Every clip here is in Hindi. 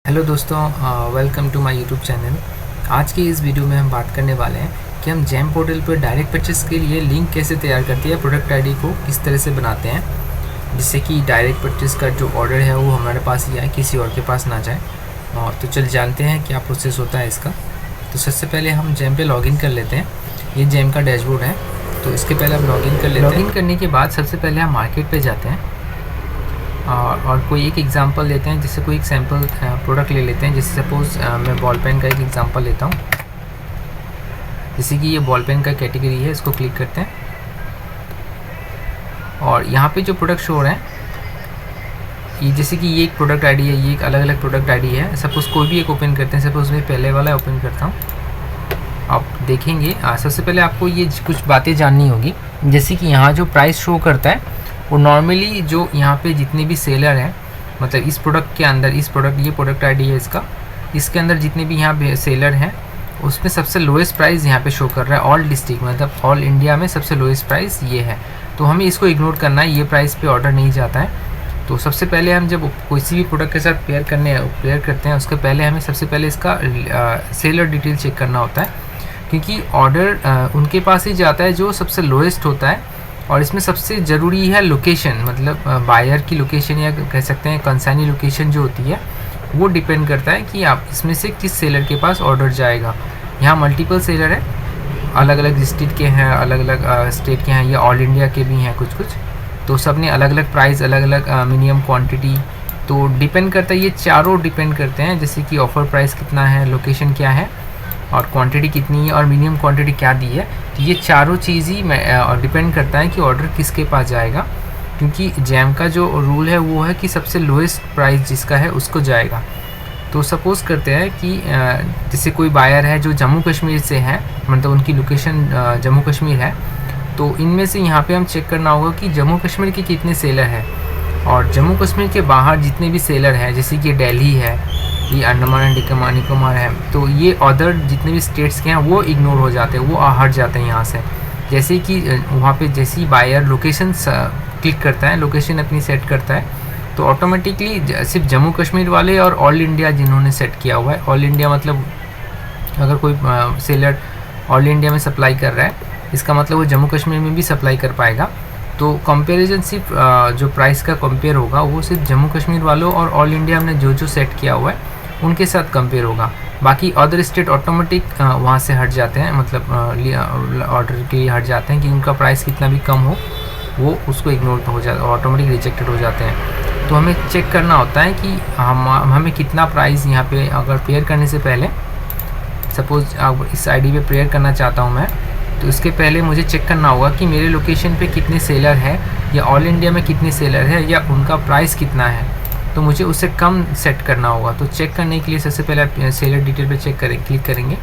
हेलो दोस्तों, welcome to my YouTube channel. आज की इस वीडियो में हम बात करने वाले हैं कि हम जैम पोर्टल पर डायरेक्ट परचेस के लिए लिंक कैसे तैयार करते हैं, प्रोडक्ट आईडी को किस तरह से बनाते हैं जिससे कि डायरेक्ट परचेस का जो ऑर्डर है वो हमारे पास ही आए, किसी और के पास ना जाए। तो चल जानते हैं क्या प्रोसेस होता है इसका। तो सबसे पहले हम जैम पे लॉगिन कर लेते हैं। ये जैम का डैशबोर्ड है, तो इसके पहले हम लॉगिन कर लेते हैं। लॉगिन करने के बाद सबसे पहले हम मार्केट पे जाते हैं और कोई एक एग्जांपल लेते हैं, जैसे कोई एक सैम्पल प्रोडक्ट ले लेते हैं। जैसे सपोज़ मैं बॉल पेन का एक एग्जांपल लेता हूँ। जैसे कि ये बॉल पेन का कैटेगरी है, इसको क्लिक करते हैं और यहाँ पे जो प्रोडक्ट शो हो रहे हैं ये, जैसे कि ये एक प्रोडक्ट आईडी है, ये एक अलग अलग प्रोडक्ट आईडी है। सपोज़ कोई भी एक ओपन करते हैं। सपोज़ मैं पहले वाला ओपन करता हूँ। आप देखेंगे सबसे पहले आपको ये कुछ बातें जाननी होगी। जैसे कि यहाँ जो प्राइस शो करता है वो नॉर्मली जो यहाँ पे जितने भी सेलर हैं, मतलब इस प्रोडक्ट के अंदर, इस प्रोडक्ट, ये प्रोडक्ट आईडी है इसका, इसके अंदर जितने भी यहाँ पे सेलर हैं उसमें सबसे लोएस्ट प्राइस यहाँ पे शो कर रहा है। ऑल डिस्ट्रिक्ट मतलब ऑल इंडिया में सबसे लोएस्ट प्राइस ये है। तो हमें इसको इग्नोर करना है, ये प्राइस पे ऑर्डर नहीं जाता है। तो सबसे पहले हम जब किसी भी प्रोडक्ट के साथ पेयर करते हैं उसके पहले हमें सबसे पहले इसका सेलर डिटेल चेक करना होता है, क्योंकि ऑर्डर उनके पास ही जाता है जो सबसे लोएस्ट होता है। और इसमें सबसे ज़रूरी है लोकेशन, मतलब बायर की लोकेशन या कह सकते हैं कंसाइनी लोकेशन जो होती है वो डिपेंड करता है कि आप इसमें से किस सेलर के पास ऑर्डर जाएगा। यहाँ मल्टीपल सेलर है, अलग अलग डिस्ट्रिक्ट के हैं, अलग अलग स्टेट के हैं, या ऑल इंडिया के भी हैं कुछ कुछ। तो सब ने अलग अलग प्राइस, अलग अलग मिनिमम क्वांटिटी, तो डिपेंड करता है। ये चारों डिपेंड करते हैं, जैसे कि ऑफ़र प्राइस कितना है, लोकेशन क्या है और क्वांटिटी कितनी है और मिनिमम क्वांटिटी क्या दी है। तो ये चारों चीज़ ही डिपेंड करता है कि ऑर्डर किसके पास जाएगा, क्योंकि जैम का जो रूल है वो है कि सबसे लोएस्ट प्राइस जिसका है उसको जाएगा। तो सपोज़ करते हैं कि जैसे कोई बायर है जो जम्मू कश्मीर से है, मतलब उनकी लोकेशन जम्मू कश्मीर है, तो इनमें से यहाँ पे हम चेक करना होगा कि जम्मू कश्मीर के कितने सेलर हैं और जम्मू कश्मीर के बाहर जितने भी सेलर हैं, जैसे कि दिल्ली है, ये अंडमान एंड निकोबार है, तो ये अदर जितने भी स्टेट्स के हैं वो इग्नोर हो जाते हैं, वो हट जाते हैं यहाँ से। जैसे कि वहाँ पे जैसे ही बायर लोकेशन क्लिक करता है, लोकेशन अपनी सेट करता है, तो ऑटोमेटिकली सिर्फ जम्मू कश्मीर वाले और ऑल इंडिया जिन्होंने सेट किया हुआ है, ऑल इंडिया मतलब अगर कोई सेलर ऑल इंडिया में सप्लाई कर रहा है, इसका मतलब वो जम्मू कश्मीर में भी सप्लाई कर पाएगा। तो कंपैरिजन सिर्फ जो प्राइस का कंपेयर होगा वो सिर्फ जम्मू कश्मीर वालों और ऑल इंडिया में जो सेट किया हुआ है उनके साथ कंपेयर होगा। बाकी अदर स्टेट ऑटोमेटिक वहाँ से हट जाते हैं, मतलब ऑर्डर के लिए हट जाते हैं कि उनका प्राइस कितना भी कम हो वो उसको इग्नोर हो जाता है, ऑटोमेटिक रिजेक्टेड हो जाते हैं। तो हमें चेक करना होता है कि हमें कितना प्राइस यहाँ पे, अगर पेयर करने से पहले सपोज़ अब इस आईडी पे पेयर करना चाहता हूँ मैं, तो इसके पहले मुझे चेक करना होगा कि मेरे लोकेशन पे कितने सेलर हैं या ऑल इंडिया में कितने सेलर हैं या उनका प्राइस कितना है, तो मुझे उससे कम सेट करना होगा। तो चेक करने के लिए सबसे पहले सेलर डिटेल पे क्लिक करेंगे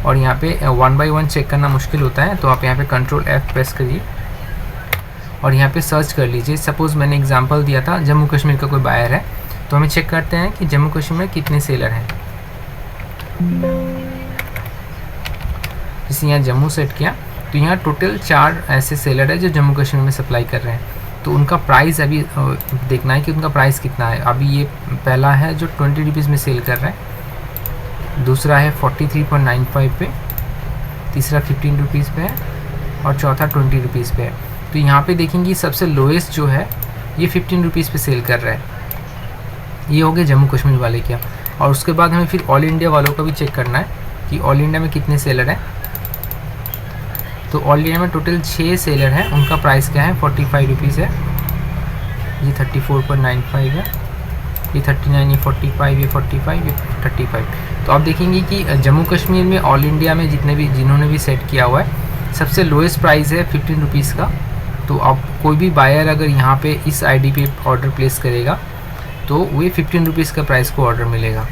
और यहाँ पे 1 बाय 1 चेक करना मुश्किल होता है, तो आप यहाँ पे कंट्रोल F प्रेस करिए और यहाँ पे सर्च कर लीजिए। सपोज़ मैंने एग्जांपल दिया था जम्मू कश्मीर का कोई बायर है, तो हमें चेक करते हैं कि जम्मू कश्मीर में कितने सेलर हैं। जैसे यहाँ जम्मू सेट किया तो यहाँ टोटल 4 ऐसे सेलर है जो जम्मू कश्मीर में सप्लाई कर रहे हैं। तो उनका प्राइस अभी देखना है कि उनका प्राइस कितना है। अभी ये पहला है जो 20 रुपीज़ में सेल कर रहा है, दूसरा है 43.95 पे, तीसरा 15 रुपीज़ पे है और चौथा 20 रुपीज़ पे है। तो यहाँ पे देखेंगे सबसे लोएस्ट जो है ये 15 रुपीज़ पे सेल कर रहा है। ये हो गया जम्मू कश्मीर वाले क्या। और उसके बाद हमें फिर ऑल इंडिया वालों का भी चेक करना है कि ऑल इंडिया में कितने सेलर हैं। तो ऑल इंडिया में टोटल 6 सेलर हैं, उनका प्राइस क्या है 45 रुपीज़ है, ये 34.95 है, ये 39, ये 45, ये 45, ये 35। तो आप देखेंगे कि जम्मू कश्मीर में ऑल इंडिया में जिन्होंने भी सेट किया हुआ है सबसे लोएस्ट प्राइस है 15 रुपीज़ का। तो अब कोई भी बायर अगर यहाँ पे इस आईडी पे ऑर्डर प्लेस करेगा तो वो 15 रुपीज़ का प्राइस को ऑर्डर मिलेगा,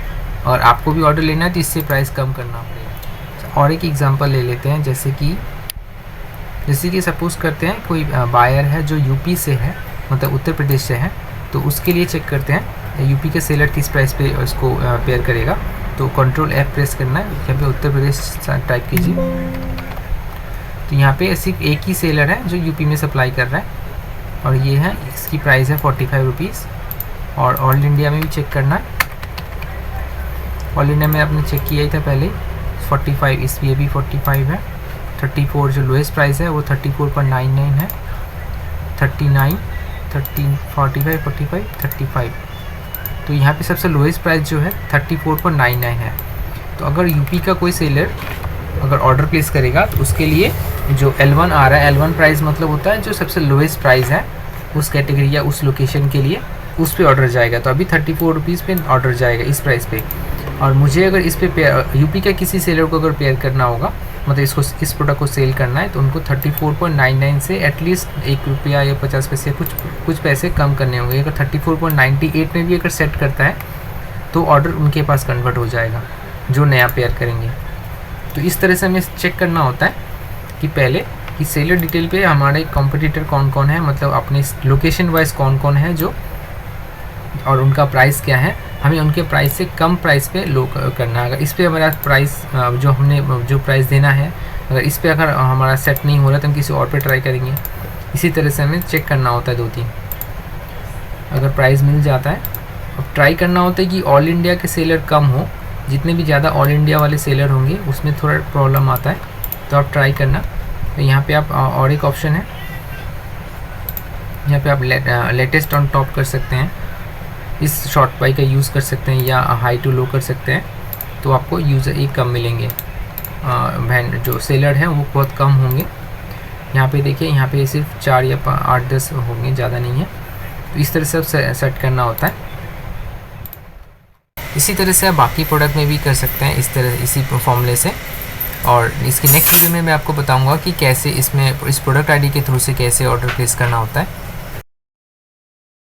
और आपको भी ऑर्डर लेना है तो इससे प्राइस कम करना पड़ेगा। और एक एग्जांपल ले लेते हैं, जैसे कि सपोज़ करते हैं कोई बायर है जो यूपी से है, मतलब उत्तर प्रदेश से है, तो उसके लिए चेक करते हैं यूपी के सेलर किस प्राइस पे उसको पेयर करेगा। तो कंट्रोल F प्रेस करना है, यहाँ पे उत्तर प्रदेश टाइप कीजिए। तो यहाँ पे सिर्फ एक ही सेलर है जो यूपी में सप्लाई कर रहा है और ये है, इसकी प्राइस है 45 रुपीज़। और ऑल इंडिया में भी चेक करना है ऑल इंडिया में आपने चेक किया ही था पहले 45, इस ये भी 45 है। 34 जो लोएस्ट प्राइस है वो 34.99 है। 39, 30, 45, 45, 35, तो यहाँ पे सबसे लोएस्ट प्राइस जो है 34.99 है। तो अगर यूपी का कोई सेलर अगर ऑर्डर प्लेस करेगा तो उसके लिए जो L1 आ रहा है, L1 प्राइस मतलब होता है जो सबसे लोएस्ट प्राइस है उस कैटेगरी या उस लोकेशन के लिए, उस पे ऑर्डर जाएगा। तो अभी 34 रुपीज़ पे ऑर्डर जाएगा इस प्राइस पे। और मुझे अगर इस पे यूपी का किसी सेलर को अगर पेयर करना होगा, मतलब इसको इस प्रोडक्ट को सेल करना है, तो उनको 34.99 से एटलीस्ट 1 रुपया या 50 पैसे कुछ पैसे कम करने होंगे। अगर 34.98 में भी अगर सेट करता है तो ऑर्डर उनके पास कन्वर्ट हो जाएगा जो नया पेयर करेंगे। तो इस तरह से हमें चेक करना होता है कि पहले कि सेलर डिटेल पे हमारे कॉम्पिटिटर कौन कौन है, मतलब अपने लोकेशन वाइज कौन कौन है जो, और उनका प्राइस क्या है, हमें उनके प्राइस से कम प्राइस पे लो करना है। अगर इस पे हमारा प्राइस जो प्राइस देना है, अगर इस पे अगर हमारा सेट नहीं हो रहा तो हम किसी और पे ट्राई करेंगे। इसी तरह से हमें चेक करना होता है 2-3। अगर प्राइस मिल जाता है, अब ट्राई करना होता है कि ऑल इंडिया के सेलर कम हो। जितने भी ज़्यादा ऑल इंडिया वाले सेलर होंगे उसमें थोड़ा प्रॉब्लम आता है, तो आप ट्राई करना। तो यहाँ पे आप और एक ऑप्शन है, यहाँ पे आप लेटेस्ट ऑन टॉप कर सकते हैं, इस शॉर्ट बाई का यूज़ कर सकते हैं या हाई टू लो कर सकते हैं, तो आपको यूज़र एक कम मिलेंगे। जो सेलर हैं वो बहुत कम होंगे। यहाँ पे देखिए, यहाँ पे सिर्फ 4 या 8-10 होंगे, ज़्यादा नहीं है। तो इस तरह से आप सेट करना होता है। इसी तरह से आप बाकी प्रोडक्ट में भी कर सकते हैं इसी फॉर्मूले से। और इसकी नेक्स्ट वीडियो में मैं आपको बताऊंगा कि कैसे इसमें इस प्रोडक्ट आईडी के थ्रू से कैसे ऑर्डर प्लेस करना होता है।